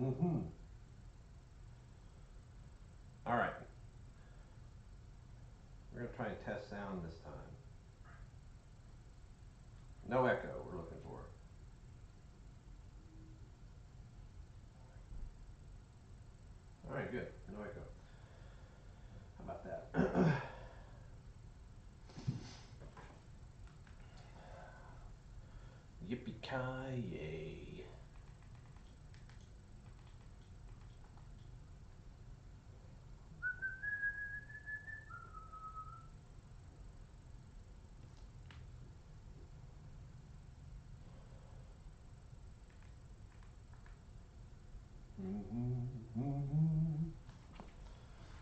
Mm-hmm. All right. We're going to try and test sound this time. No echo, we're looking for. All right, good. No echo. How about that? Yippee-ki-yay. Mm-hmm. Mm-hmm.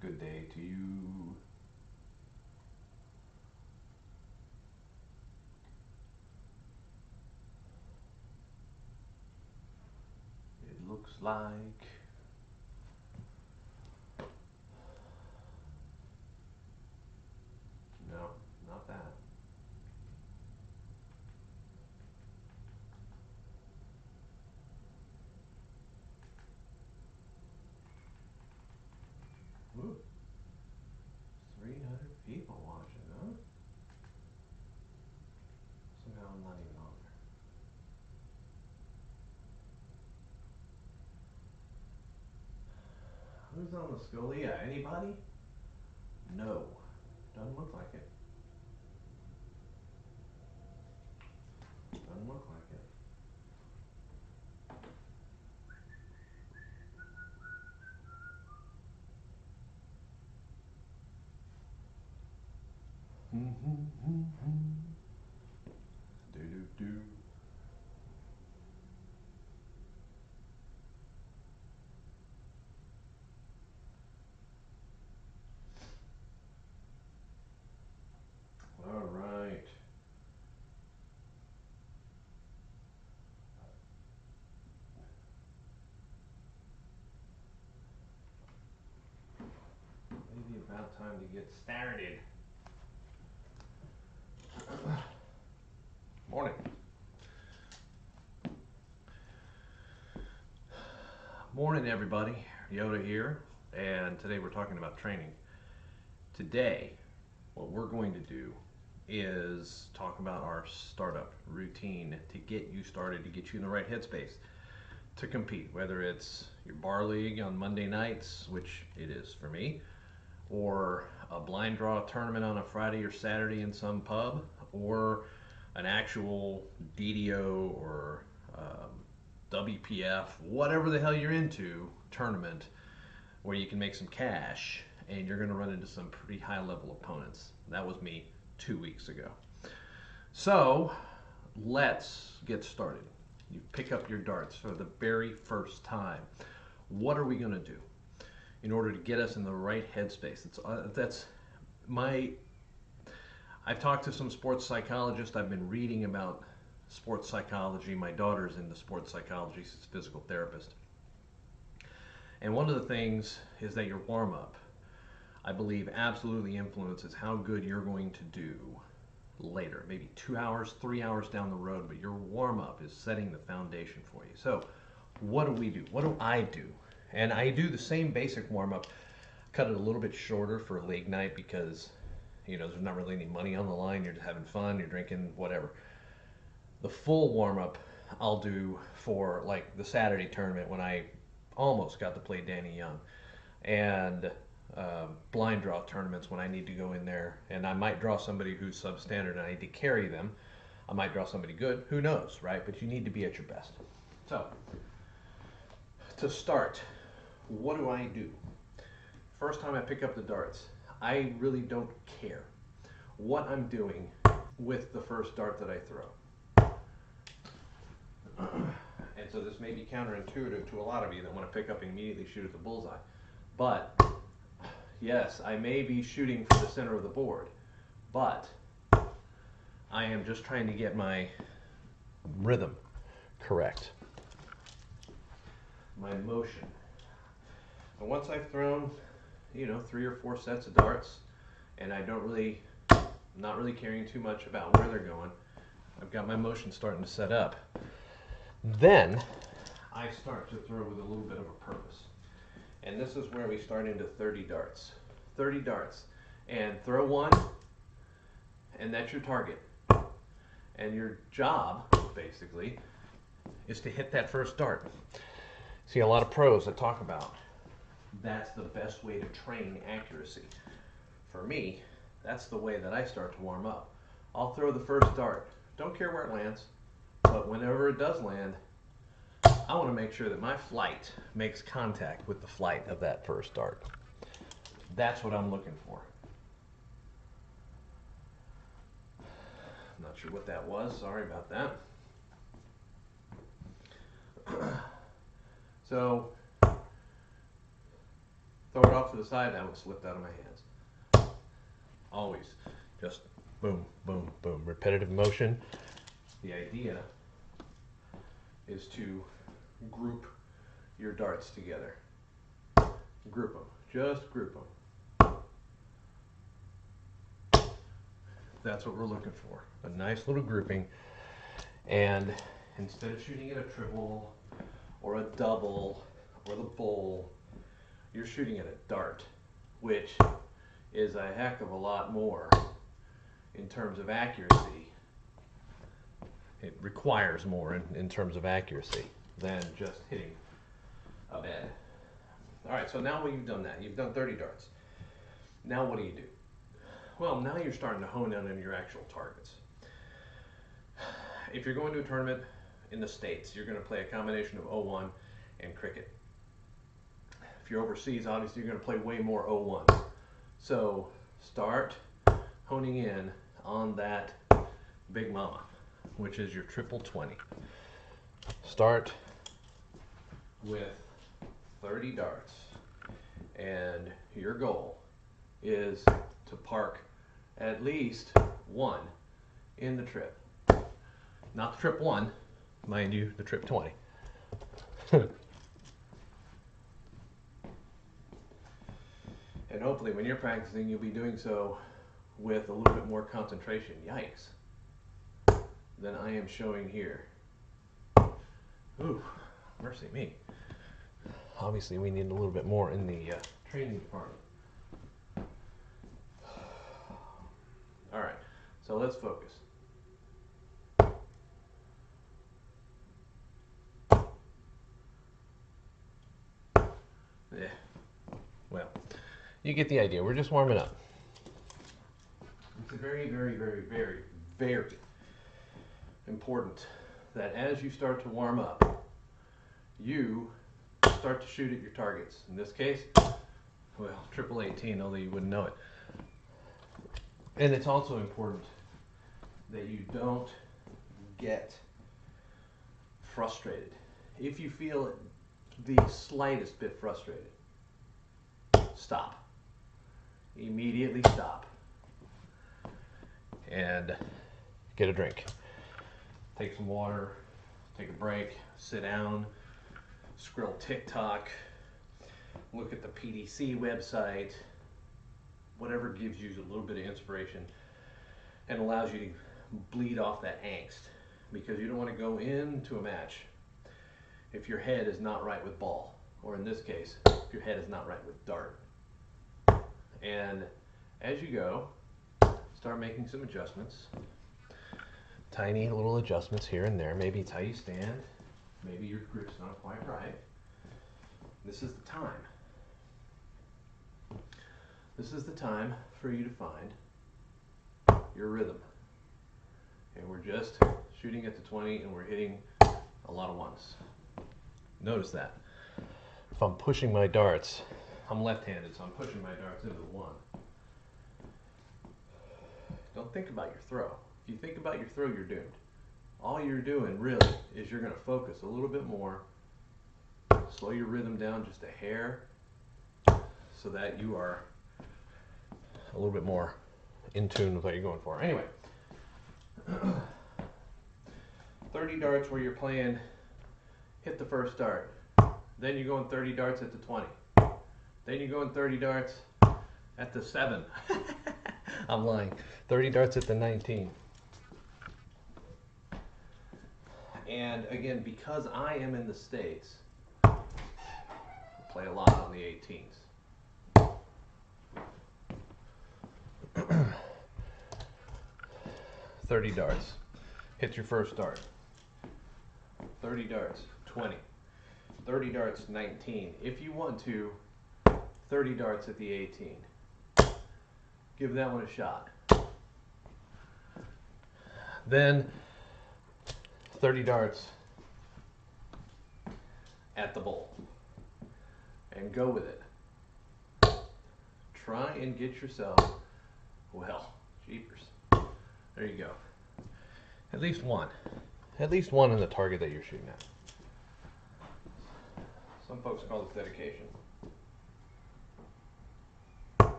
Good day to you. It looks like no, not that. Ooh, 300 people watching, huh? Somehow I'm not even on there. Who's on the Scalia? Anybody? No. Doesn't look like it. Doesn't look like it. Do do do. All right. Maybe about time to get started. Morning. Morning, everybody. Yoda here, and today we're talking about training. Today, what we're going to do is talk about our startup routine to get you started, to get you in the right headspace to compete, whether it's your bar league on Monday nights, which it is for me, or a blind draw tournament on a Friday or Saturday in some pub, or an actual DDO or WPF, whatever the hell you're into, tournament where you can make some cash and you're going to run into some pretty high level opponents. That was me 2 weeks ago. So let's get started. You pick up your darts for the very first time. What are we going to do in order to get us in the right headspace? That's my. I've talked to some sports psychologists. I've been reading about sports psychology. My daughter's into sports psychology. She's a physical therapist. And one of the things is that your warm up, I believe, absolutely influences how good you're going to do later, maybe 2 hours, 3 hours down the road, but your warm up is setting the foundation for you. So what do we do? What do I do? And I do the same basic warm up, cut it a little bit shorter for a league night because, you know, there's not really any money on the line. You're just having fun, you're drinking, whatever. The full warm up I'll do for like the Saturday tournament when I almost got to play Danny Young, and blind draw tournaments when I need to go in there and I might draw somebody who's substandard and I need to carry them. I might draw somebody good, who knows, right? But you need to be at your best. So to start, what do I do? First time I pick up the darts, I really don't care what I'm doing with the first dart that I throw. And so this may be counterintuitive to a lot of you that want to pick up and immediately shoot at the bullseye. But yes, I may be shooting for the center of the board, but I am just trying to get my rhythm correct, my motion. And once I've thrown, you know, 3 or 4 sets of darts, and I'm not really caring too much about where they're going, I've got my motion starting to set up. Then I start to throw with a little bit of a purpose. And this is where we start into 30 darts. 30 darts. And throw one, and that's your target. And your job, basically, is to hit that first dart. See a lot of pros that talk about that's the best way to train accuracy. For me, that's the way that I start to warm up. I'll throw the first dart. Don't care where it lands, but whenever it does land, I want to make sure that my flight makes contact with the flight of that first dart. That's what I'm looking for. Not sure what that was. Sorry about that. So, throw it off to the side. That one slipped out of my hands. Always just boom, boom, boom. Repetitive motion. The idea is to group your darts together. Group them. Just group them. That's what we're looking for. A nice little grouping. And instead of shooting at a triple or a double or the bowl, you're shooting at a dart, which is a heck of a lot more in terms of accuracy. It requires more in terms of accuracy than just hitting a bed. All right, so now you've done that. You've done 30 darts. Now what do you do? Well, now you're starting to hone in on your actual targets. If you're going to a tournament in the States, you're going to play a combination of 0-1 and cricket. If you're overseas, obviously you're going to play way more 0-1. So start honing in on that big mama, which is your triple 20. Start with 30 darts, and your goal is to park at least one in the trip. Not the trip 1, mind you, the trip 20. And hopefully when you're practicing, you'll be doing so with a little bit more concentration, yikes, than I am showing here. Ooh, mercy me. Obviously we need a little bit more in the training department. All right, so let's focus. Yeah, well, you get the idea. We're just warming up. It's very, very, very, very, very important that as you start to warm up, you start to shoot at your targets. In this case, well, triple 18, although you wouldn't know it. And it's also important that you don't get frustrated. If you feel the slightest bit frustrated, stop. Immediately stop. And get a drink. Take some water, take a break, sit down, scroll TikTok, look at the PDC website, whatever gives you a little bit of inspiration and allows you to bleed off that angst, because you don't want to go into a match if your head is not right with ball, or in this case, if your head is not right with dart. And as you go, start making some adjustments, tiny little adjustments here and there. Maybe it's how you stand, maybe your grip's not quite right. This is the time. This is the time for you to find your rhythm. And we're just shooting at the 20 and we're hitting a lot of ones. Notice that. If I'm pushing my darts, I'm left-handed, so I'm pushing my darts into the 1. Don't think about your throw. If you think about your throw, you're doomed. All you're doing really is you're going to focus a little bit more, slow your rhythm down just a hair, so that you are a little bit more in tune with what you're going for. Anyway, 30 darts where you're playing, hit the first dart. Then you're going 30 darts at the 20. Then you're going 30 darts at the 7. I'm lying. 30 darts at the 19. And again, because I am in the States, I play a lot on the 18s. 30 darts. Hit your first dart. 30 darts, 20. 30 darts, 19. If you want to, 30 darts at the 18. Give that one a shot. Then 30 darts at the bowl. And go with it. Try and get yourself, well, jeepers. There you go. At least one. At least one in the target that you're shooting at. Some folks call this dedication.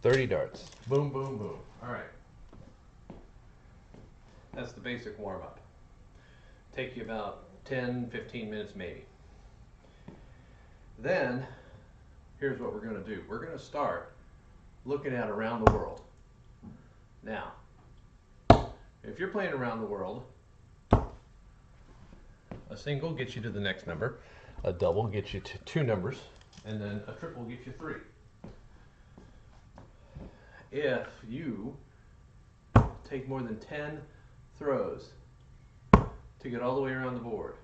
$30 darts. Boom, boom, boom. All right. That's the basic warm-up. Take you about 10, 15 minutes maybe. Then, here's what we're going to do. We're going to start looking at around the world. Now, if you're playing around the world, a single gets you to the next number, a double gets you to 2 numbers, and then a triple gets you 3. If you take more than 10 throws to get all the way around the board,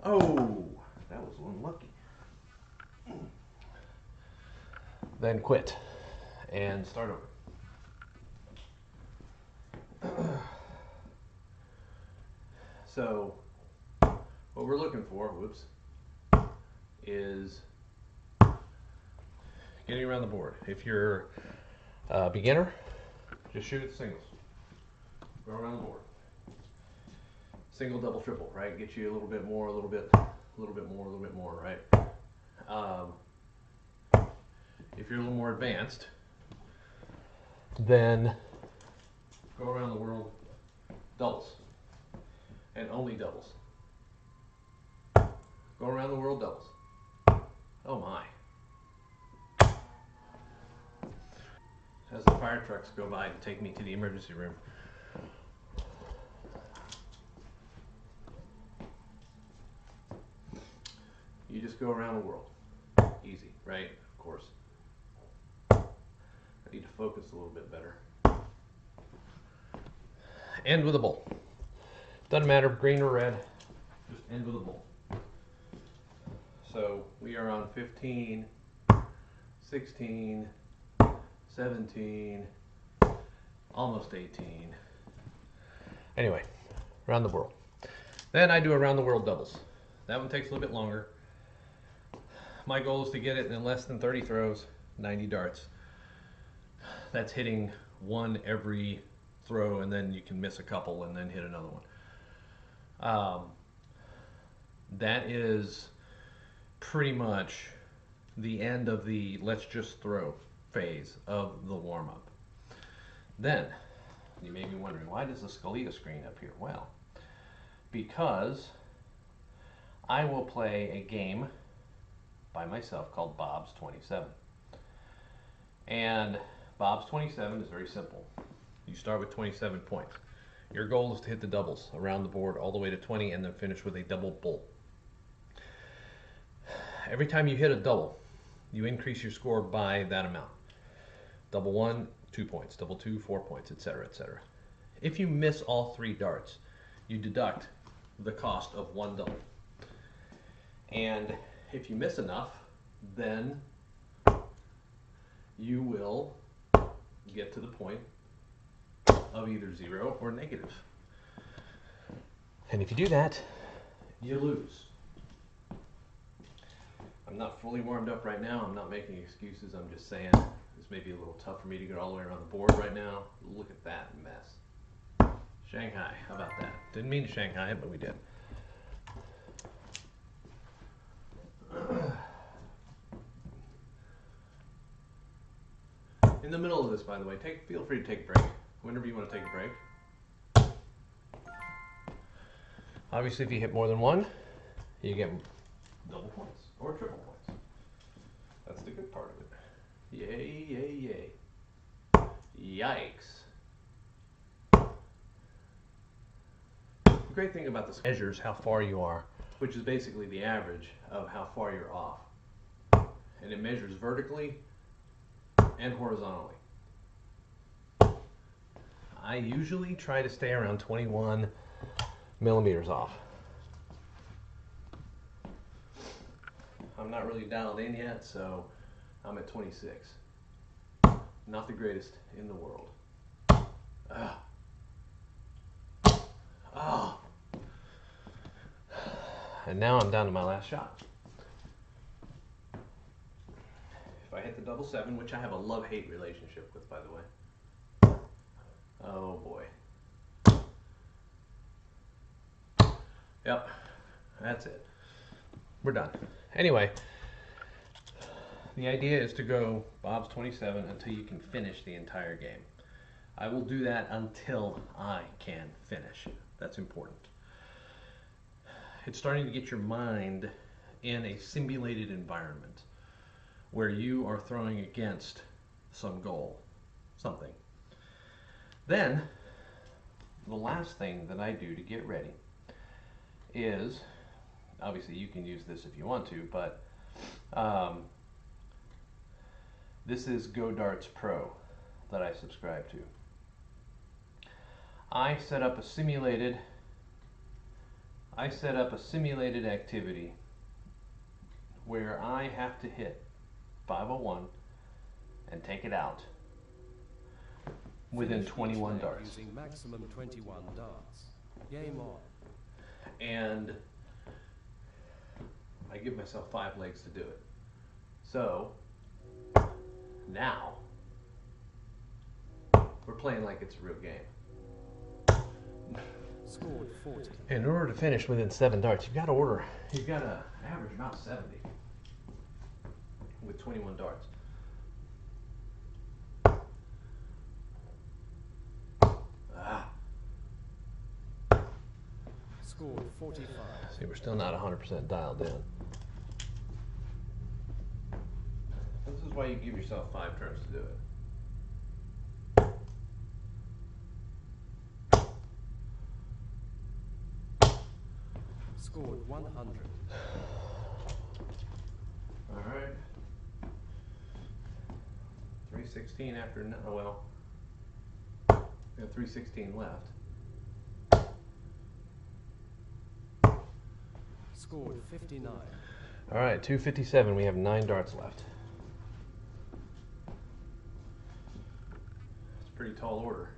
oh, that was unlucky. Then quit and start over. So what we're looking for, whoops, is getting around the board. If you're a beginner, just shoot at the singles. Go around the board. Single, double, triple, right? Get you a little bit more, a little bit more, a little bit more, right? If you're a little more advanced, then go around the world doubles, and only doubles. Go around the world doubles. Oh my. As the fire trucks go by to take me to the emergency room. You just go around the world. Easy, right? Of course. I need to focus a little bit better. End with a bowl. Doesn't matter, green or red, just end with a bowl. So we are on 15, 16, 17, almost 18. Anyway, around the world. Then I do around the world doubles. That one takes a little bit longer. My goal is to get it in less than 30 throws, 90 darts. That's hitting one every throw, and then you can miss a couple and then hit another one. That is pretty much the end of the let's just throw phase of the warm-up. Then, you may be wondering, why does the Scalia screen up here? Well, because I will play a game by myself called Bob's 27. And Bob's 27 is very simple. You start with 27 points. Your goal is to hit the doubles around the board all the way to 20 and then finish with a double bull. Every time you hit a double, you increase your score by that amount. Double 1, 2 points. Double 2, 4 points, etc., etc. If you miss all 3 darts, you deduct the cost of 1 double. And if you miss enough, then you will get to the point of either 0 or negative. And if you do that, you lose. I'm not fully warmed up right now. I'm not making excuses. I'm just saying this may be a little tough for me to get all the way around the board right now. Look at that mess. Shanghai, how about that? Didn't mean to Shanghai it, but we did. In the middle of this, by the way, feel free to take a break. Whenever you want to take a break. Obviously, if you hit more than 1, you get double points or triple points. That's the good part of it. Yay, yay, yay. Yikes. The great thing about this measures how far you are, which is basically the average of how far you're off. And it measures vertically and horizontally. I usually try to stay around 21 millimeters off. I'm not really dialed in yet, so I'm at 26. Not the greatest in the world. Ah. Ah. And now I'm down to my last shot. If I hit the double seven, which I have a love-hate relationship with, by the way. Oh boy. Yep, that's it. We're done. Anyway, the idea is to go Bob's 27 until you can finish the entire game. I will do that until I can finish. That's important. It's starting to get your mind in a simulated environment where you are throwing against some goal, something. Then, the last thing that I do to get ready is, obviously you can use this if you want to, but this is Go Darts Pro that I subscribe to. I set up a simulated activity where I have to hit 501 and take it out within 21 darts. Using maximum 21 darts. Game on. And I give myself 5 legs to do it. So now we're playing like it's a real game. Scored 40. In order to finish within 7 darts, you've got to average about 70 with 21 darts. Scored 45. See, we're still not 100% dialed in. This is why you give yourself 5 turns to do it. Scored 100. All right. 316 after, well, we have 316 left. Scored 59. All right, 257. We have 9 darts left. It's a pretty tall order.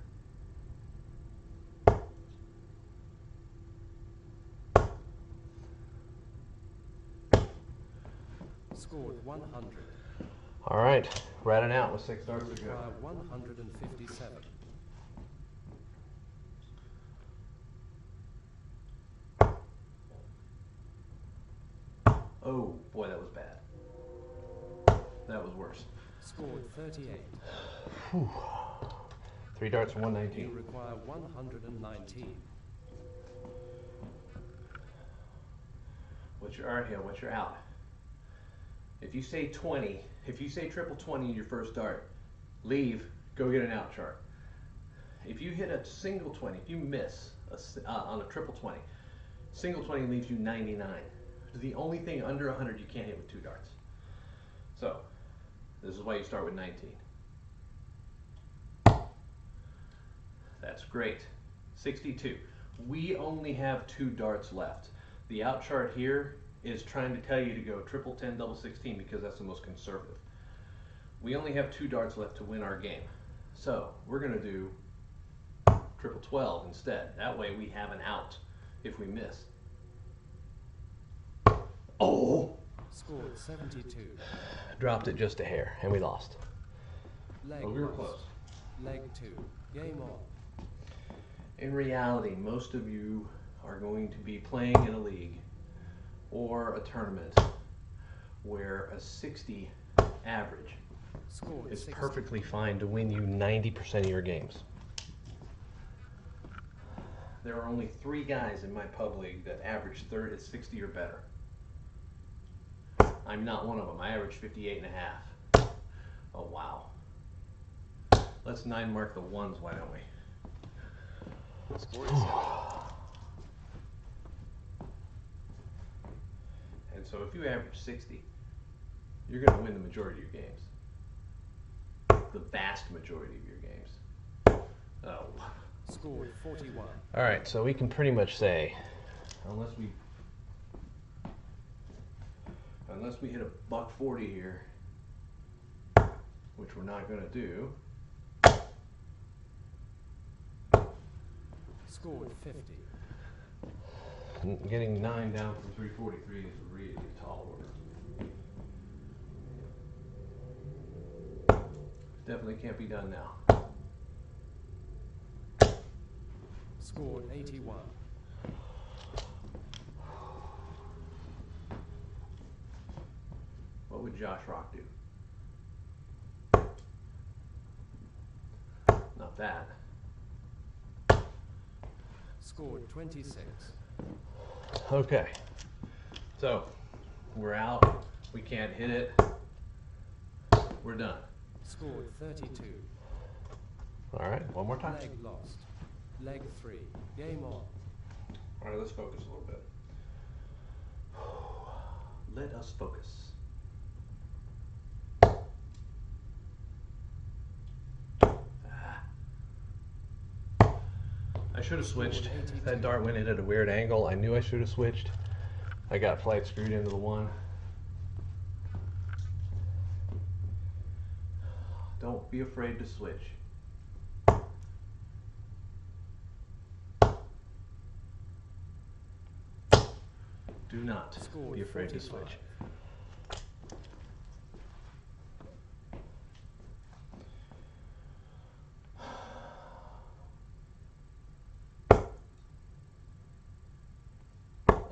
Scored 100. All right, ratting out with 6 darts to go. 157. Oh, boy, that was bad. That was worse. Scored 38. Whew. 3 darts and 119. You require 119. What's your RHL? What's your out? If you say 20, if you say triple 20 in your first dart, leave, go get an out chart. If you hit a single 20, if you miss on a triple 20, single 20 leaves you 99. It's the only thing under 100 you can't hit with 2 darts. So, this is why you start with 19. That's great. 62. We only have 2 darts left. The out chart here is trying to tell you to go triple 10, double 16 because that's the most conservative. We only have 2 darts left to win our game. So we're going to do triple 12 instead. That way we have an out if we miss. Oh! Scored 72. Dropped it just a hair and we lost. Leg But we were loss. close. Leg 2. Game on. In reality, most of you are going to be playing in a league or a tournament where a 60 average Scored is 60. perfectly fine to win you 90% of your games. There are only 3 guys in my pub league that average 60 or better. I'm not one of them. I average 58 and a half. Oh, wow. Let's 9 mark the ones, why don't we? Score is 70. And so if you average 60, you're going to win the majority of your games. The vast majority of your games. Oh. Scored 41. All right, so we can pretty much say, unless we hit a $140 here, which we're not going to do. Scored 50. Getting 9 down from 343 is a really tall order. Definitely can't be done now. Scored 81. What would Josh Rock do? Not that. Scored 26. Okay. So, we're out. We can't hit it. We're done. Scored 32. All right, one more time. Leg lost. Leg 3. Game on. All right, let's focus a little bit. Let us focus. I should have switched. That dart went in at a weird angle. I knew I should have switched. I got flight screwed into the one. Don't be afraid to switch. Do not be afraid to switch.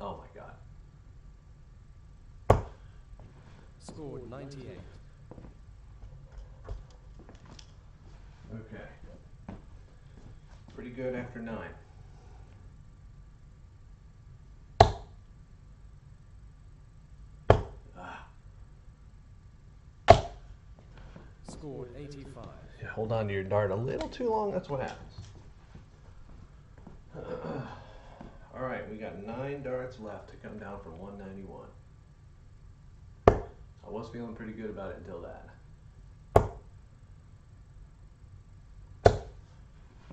Oh my God. Scored 98. Okay. Pretty good after 9. Scored 85. Yeah, hold on to your dart a little too long, that's what happens. All right, we got 9 darts left to come down from 191. I was feeling pretty good about it until that.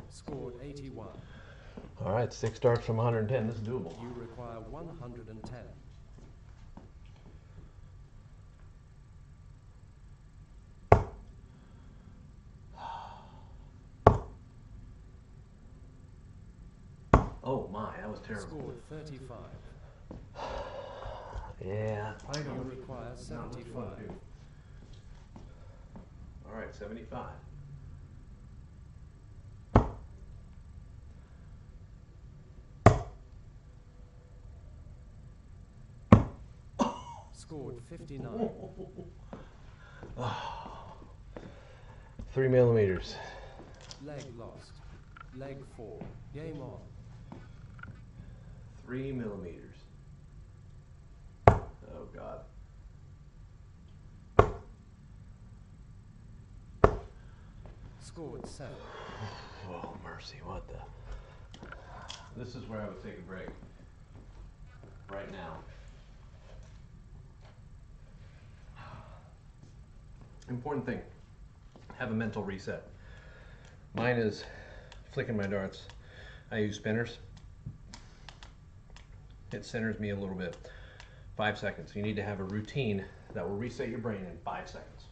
Scored 81. All right, 6 darts from 110. This is doable. You require 110. Oh my, that was terrible. Scored 35. Yeah. You require 75. All right, 75. Scored 59. 3 millimeters. Leg lost. Leg 4. Game on. 3 millimeters. Oh God. Scored 7. Oh mercy, what the? This is where I would take a break. Right now. Important thing, have a mental reset. Mine is flicking my darts. I use spinners. It centers me a little bit. 5 seconds. You need to have a routine that will reset your brain in 5 seconds.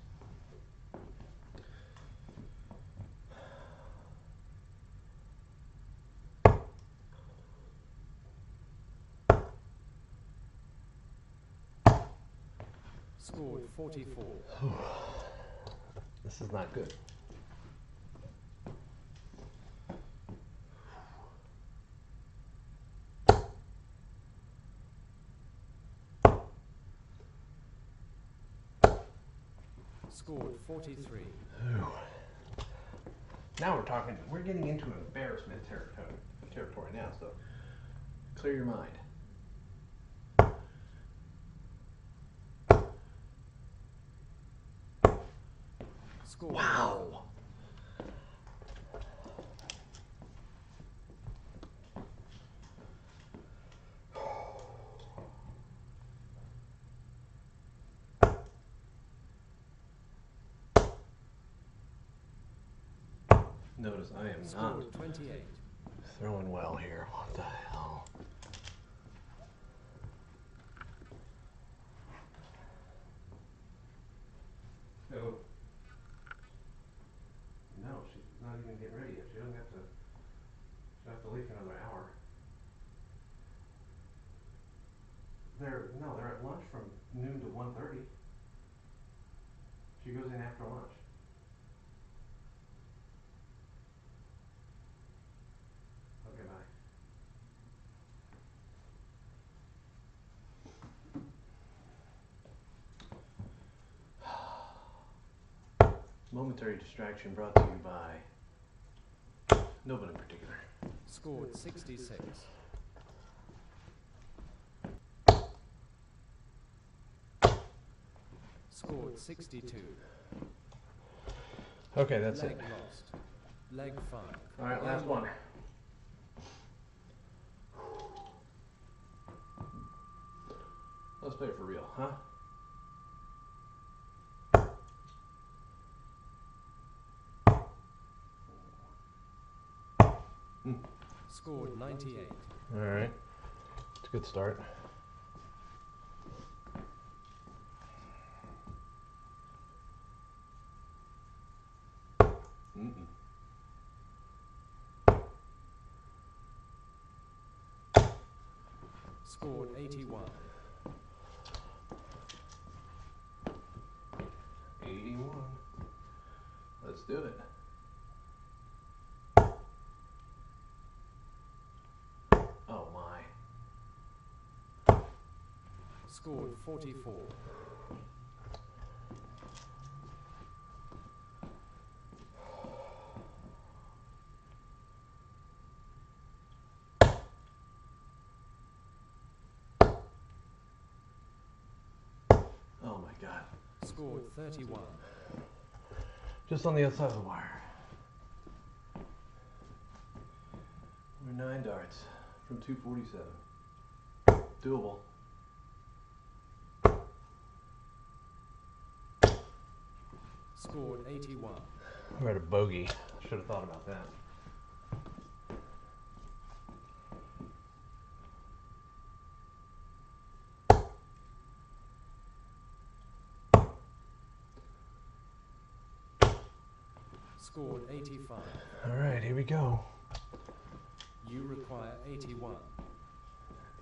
Scored 44. This is not good. Scored 43. Now we're talking, we're getting into embarrassment territory now, so clear your mind. Score Wow. Notice I am Score not 28. throwing well here. What the hell? Oh. No, she's not even getting ready yet. She doesn't have to. She'll have to leave for another hour. They're at lunch from noon to 1:30. She goes in after lunch. Okay, bye. Momentary distraction brought to you by nobody in particular. Scored 66. Scored 62. Okay, that's Leg it. lost. Leg 5. All right, last one. Let's play it for real, huh? Scored 98. All right, it's a good start. Mm-mm. Scored 81. 81. Let's do it. Oh my. Scored 44. Oh my God. Scored 31. Just on the outside of the wire. We're 9 darts from 247. Doable. Scored 81. We're at a bogey. Should have thought about that. Scored 85. All right, here we go. You require 81.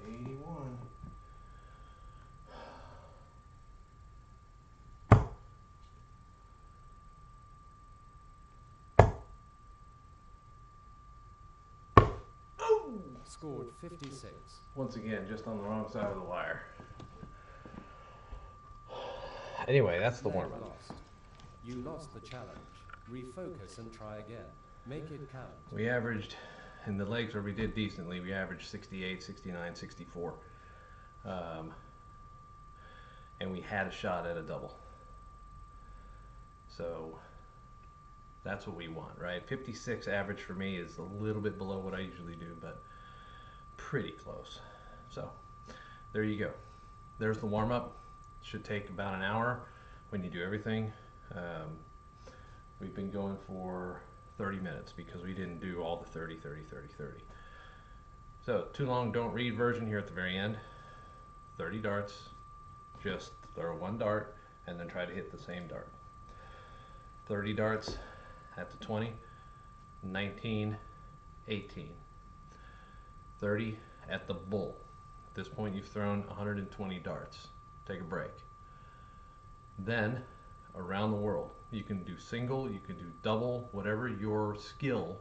81. Oh! Scored 56. Once again, just on the wrong side of the wire. Anyway, that's the Leg warm-up. lost. You lost the challenge. Refocus and try again. Make it count. We averaged, in the legs where we did decently, we averaged 68, 69, 64. And we had a shot at a double. So that's what we want, right? 56 average for me is a little bit below what I usually do, but pretty close. So there you go. There's the warm-up. Should take about an hour when you do everything. We've been going for 30 minutes because we didn't do all the 30, 30, 30, 30. So too long don't read version here at the very end. 30 darts, just throw one dart and then try to hit the same dart. 30 darts at the 20, 19, 18. 30 at the bull. At this point you've thrown 120 darts. Take a break. Then around the world, you can do single, you can do double, whatever your skill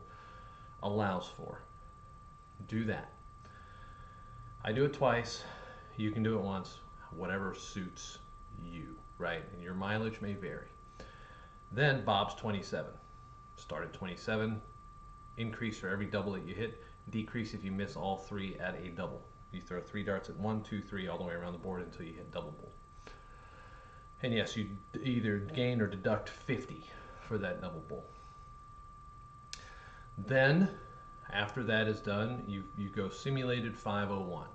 allows for. Do that. I do it twice, you can do it once, whatever suits you, right? And your mileage may vary. Then Bob's 27. Start at 27, increase for every double that you hit, decrease if you miss all 3 at a double. You throw 3 darts at 1, 2, 3 all the way around the board until you hit double bull. And yes, you either gain or deduct 50 for that double pull. Then, after that is done, you go simulated 501.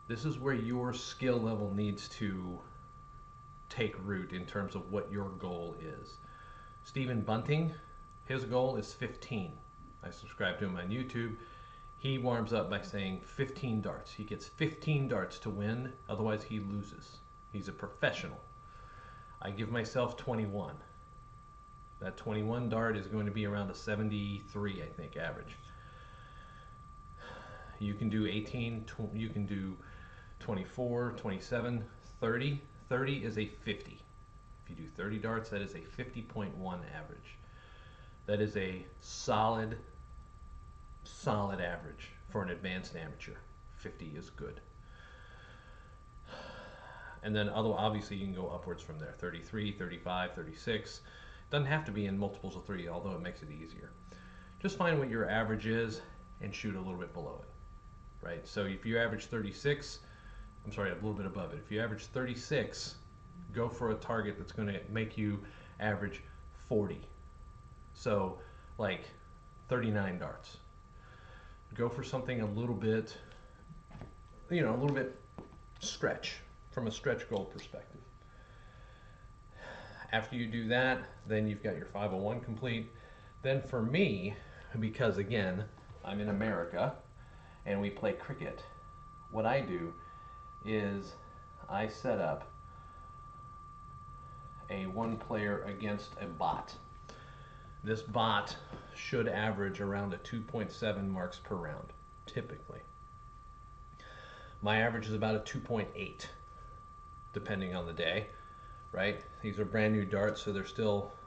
This is where your skill level needs to take root in terms of what your goal is. Stephen Bunting, his goal is 15. I subscribe to him on YouTube. He warms up by saying 15 darts. He gets 15 darts to win, otherwise he loses. He's a professional. I give myself 21. That 21 dart is going to be around a 73, I think, average. You can do 18, you can do 24, 27, 30. 30 is a 50. If you do 30 darts, that is a 50.1 average. That is a solid average for an advanced amateur. 50 is good. And then obviously you can go upwards from there. 33, 35, 36. Doesn't have to be in multiples of 3, although it makes it easier. Just find what your average is and shoot a little bit below it. Right? So if you average 36, I'm sorry, a little bit above it. If you average 36, go for a target that's going to make you average 40. So like 39 darts. Go for something a little bit, a little bit stretch, from a stretch goal perspective. After you do that, then you've got your 501 complete. Then for me, because again, I'm in America and we play cricket, what I do is I set up a one player against a bot. This bot should average around a 2.7 marks per round, typically. My average is about a 2.8, depending on the day, right? These are brand new darts, so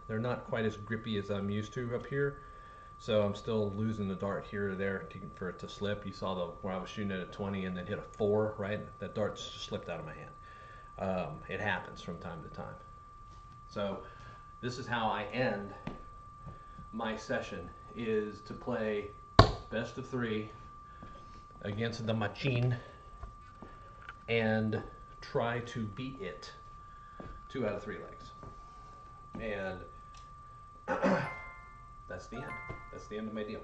they're not quite as grippy as I'm used to up here. So I'm still losing the dart here or there for it to slip. You saw where I was shooting at a 20 and then hit a 4, right? That dart just slipped out of my hand. It happens from time to time. So this is how I end my session, is to play best of 3 against the machine and try to beat it 2 out of 3 legs. And that's the end. That's the end of my deal.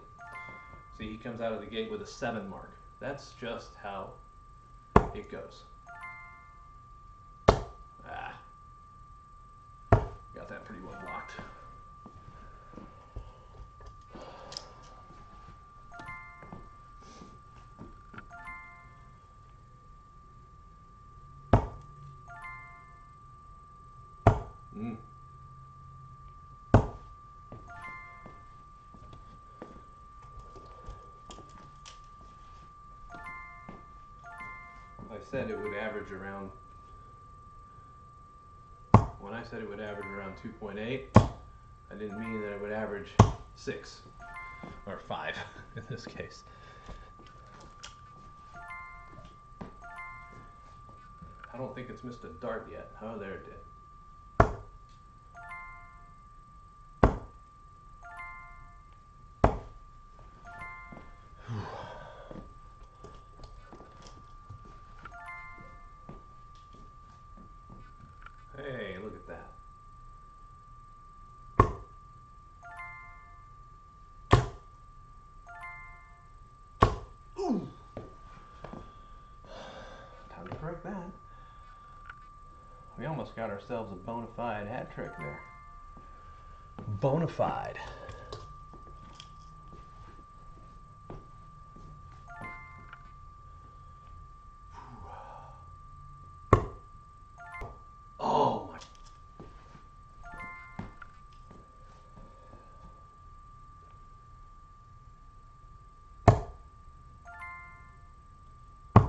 See, he comes out of the gate with a 7 mark. That's just how it goes. Got that pretty well blocked. I said it would average around, when I said it would average around 2.8, I didn't mean that it would average 6 or 5 in this case. I don't think it's missed a dart yet. Oh, there it did. Hey, look at that. Ooh. Time to correct that. We almost got ourselves a bona fide hat trick there. Bona fide. Oh my.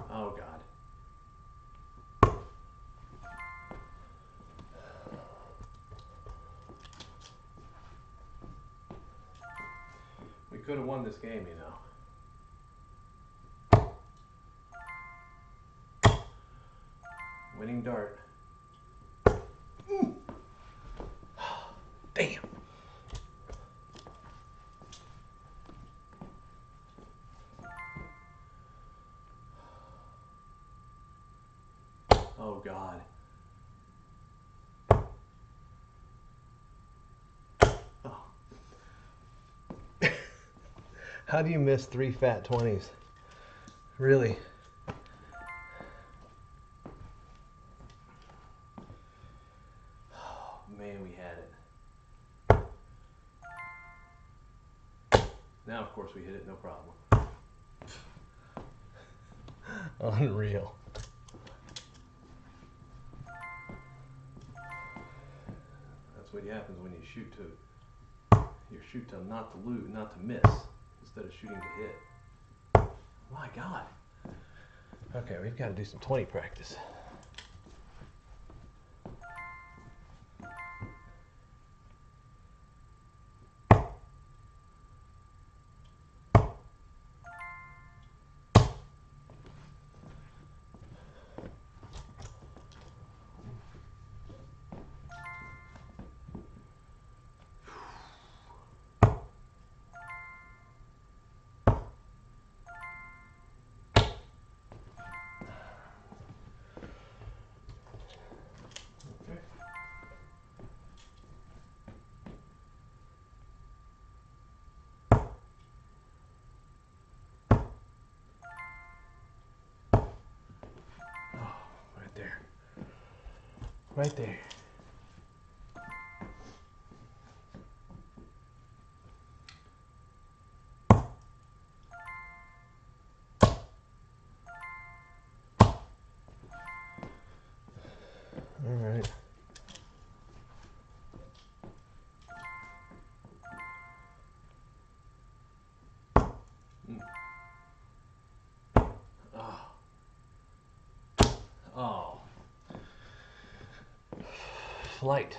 Oh God. We could have won this game, you know. Winning dart. Damn. Oh God. How do you miss 3 fat 20s? Really? Oh, man, we had it. Now, of course, we hit it, no problem. Unreal. That's what happens when you shoot to. You shoot to not to lose, not to miss, instead of shooting to hit. My God. Okay, we've got to do some 20 practice. Right there. All right. Oh. Oh. Flight.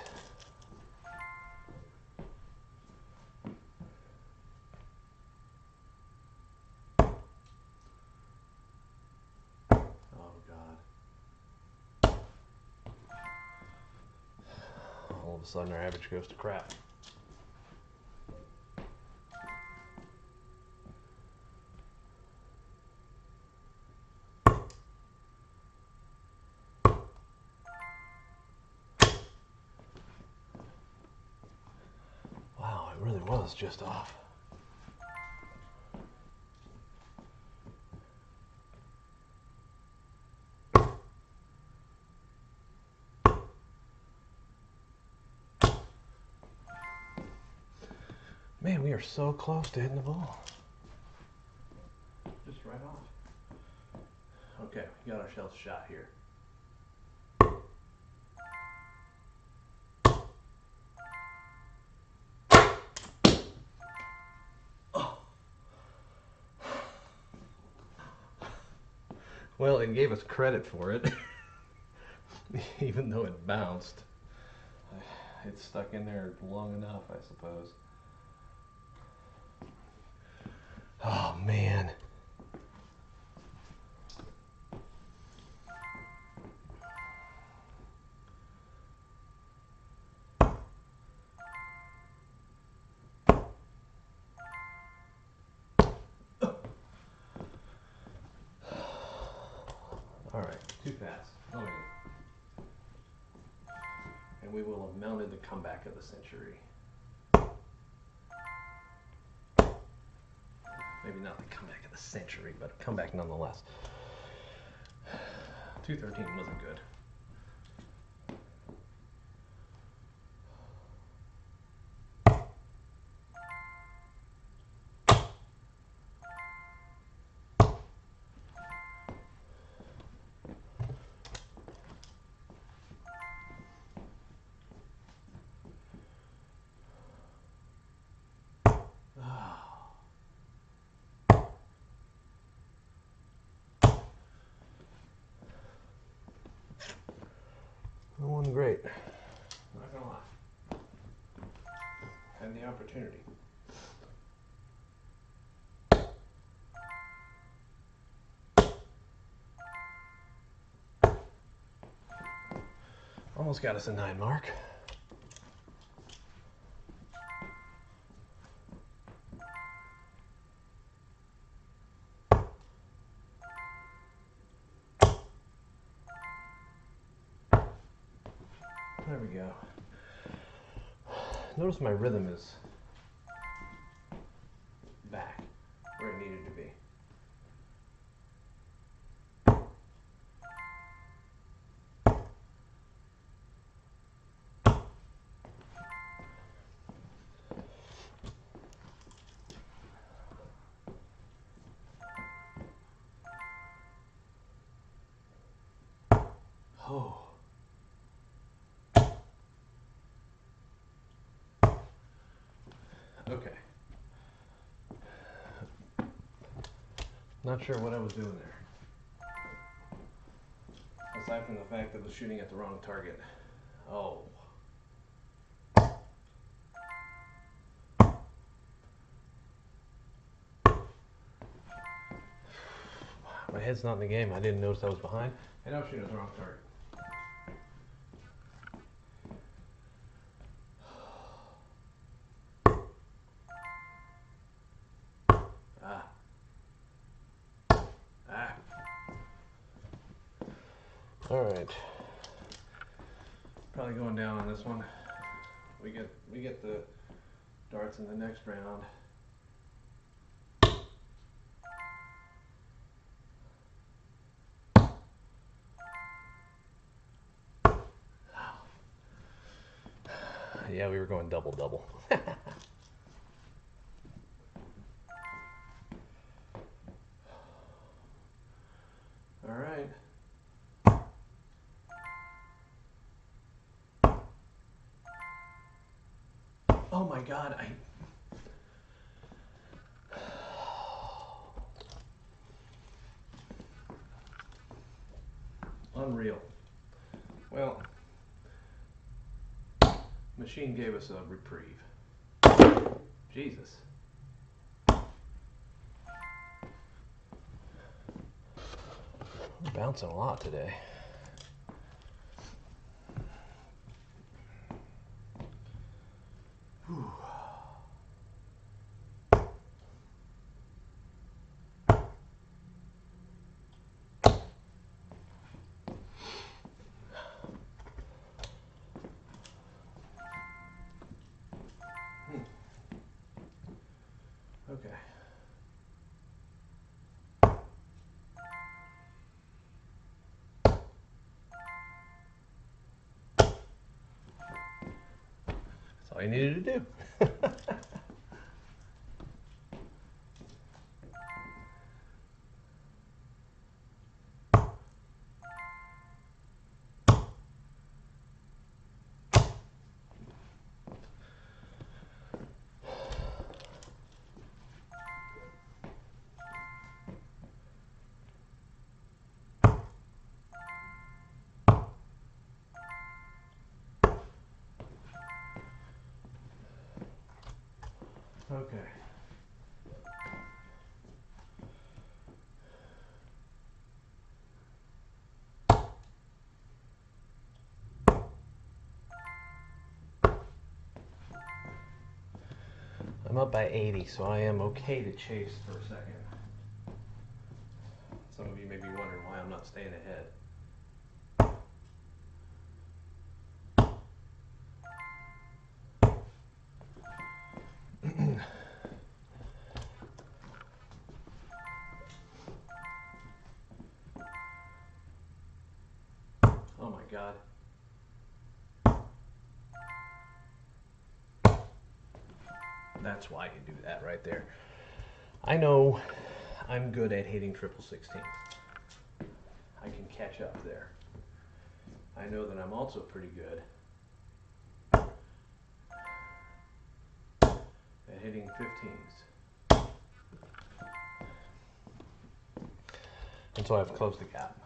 Oh, God. All of a sudden, our average goes to crap. Wow, it really was just off. Man, we are so close to hitting the ball. Just right off. Okay, we got ourselves a shot here. Well, it gave us credit for it, even though it bounced. It's stuck in there long enough, I suppose. Oh, man. All right, too fast. Oh, yeah. And we will have mounted the comeback of the century. Maybe not the comeback of the century, but a comeback nonetheless. 213 wasn't good. That wasn't great. Not gonna lie. Had the opportunity. Almost got us a 9 mark. There we go. Notice my rhythm is back. Oh. Okay. Not sure what I was doing there. Aside from the fact that I was shooting at the wrong target. Oh. My head's not in the game. I didn't notice I was behind. And I was shooting at the wrong target. Ah. Ah. Alright. Probably going down on this one. We get the darts in the next round. Yeah, we were going double. All right. Oh my God, Unreal. Well, machine gave us a reprieve. Jesus. I'm bouncing a lot today. Whew. Okay. That's all you needed to do. Okay. I'm up by 80, so I am okay to chase for a second. Some of you may be wondering why I'm not staying ahead. Oh my God. That's why you do that right there. I know I'm good at hitting 1616. I can catch up there. I know that I'm also pretty good at hitting 15s. And so I've closed the gap.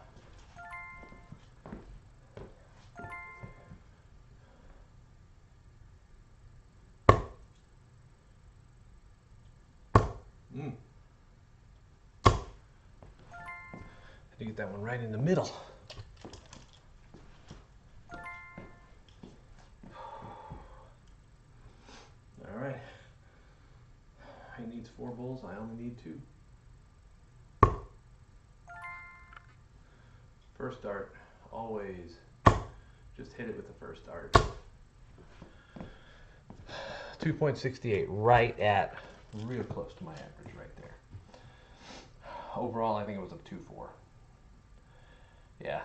Had to get that one right in the middle. All right. He needs 4 bulls. I only need 2. First dart, always just hit it with the first dart. 2.68, right at, real close to my average right there. Overall, I think it was a 2.4. Yeah,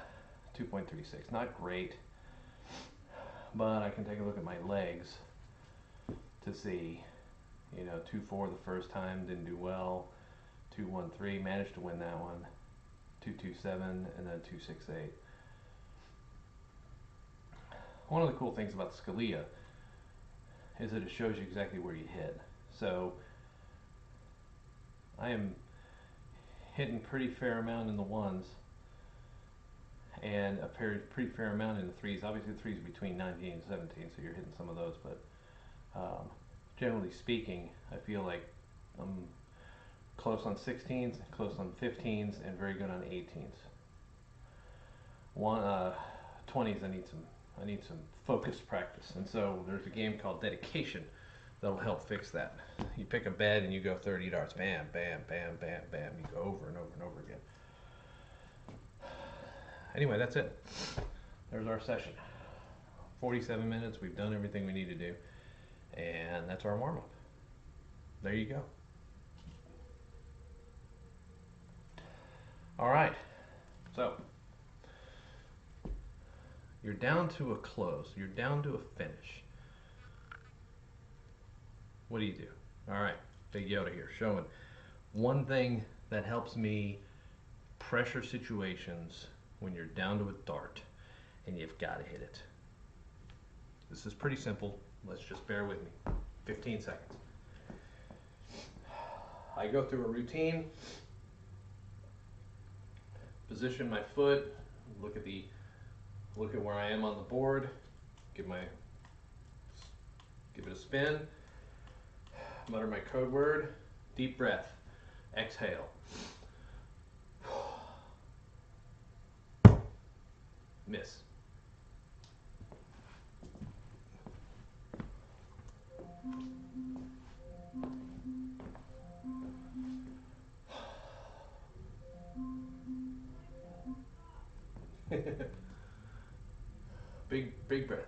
2.36, not great, but I can take a look at my legs to see, 2.4 the first time, didn't do well, 2.13, managed to win that one, 2.27, and then 2.68. one of the cool things about the Scalia is that it shows you exactly where you hit. So I am hitting pretty fair amount in the ones and a pretty fair amount in the threes. Obviously the threes are between 19 and 17, so you're hitting some of those, but generally speaking, I feel like I'm close on 16s, close on 15s, and very good on 18s. 20s, I need some focused practice, and so there's a game called Dedication that'll help fix that. You pick a bed and you go 30 darts, bam, bam, bam, bam, bam. You go over and over and over again. Anyway, that's it. There's our session. 47 minutes. We've done everything we need to do, and that's our warm up. There you go. All right. So you're down to a close. You're down to a finish. What do you do? All right, Big Yoda here, showing one thing that helps me pressure situations when you're down to a dart and you've got to hit it. This is pretty simple. Let's just bear with me. 15 seconds. I go through a routine, position my foot, look at where I am on the board, give it a spin, mutter my code word, deep breath, exhale. Miss. Big breath.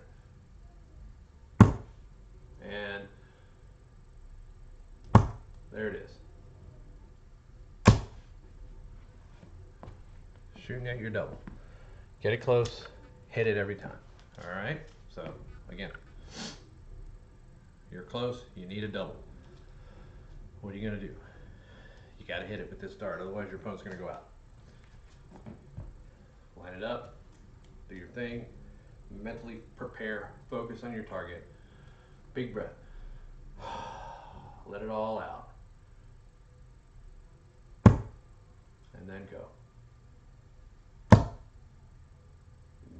And there it is. Shooting at your double. Get it close, hit it every time. All right? So, again, you're close, you need a double. What are you going to do? You got to hit it with this dart, otherwise your opponent's going to go out. Line it up, do your thing, mentally prepare, focus on your target. Big breath. Let it all out. And then go.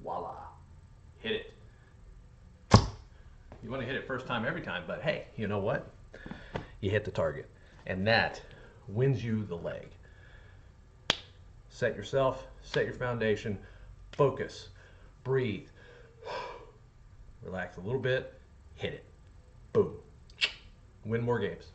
Voila. Hit it. You want to hit it first time every time, but hey, you know what? You hit the target. And that wins you the leg. Set yourself, set your foundation, focus, breathe, relax a little bit, hit it. Boom. Win more games.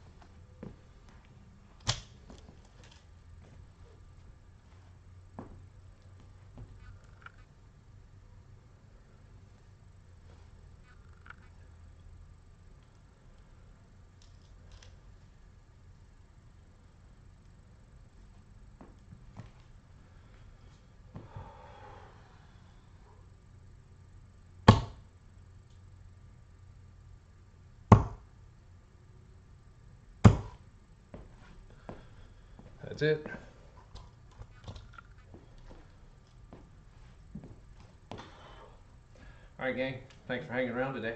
That's it. All right, gang. Thanks for hanging around today.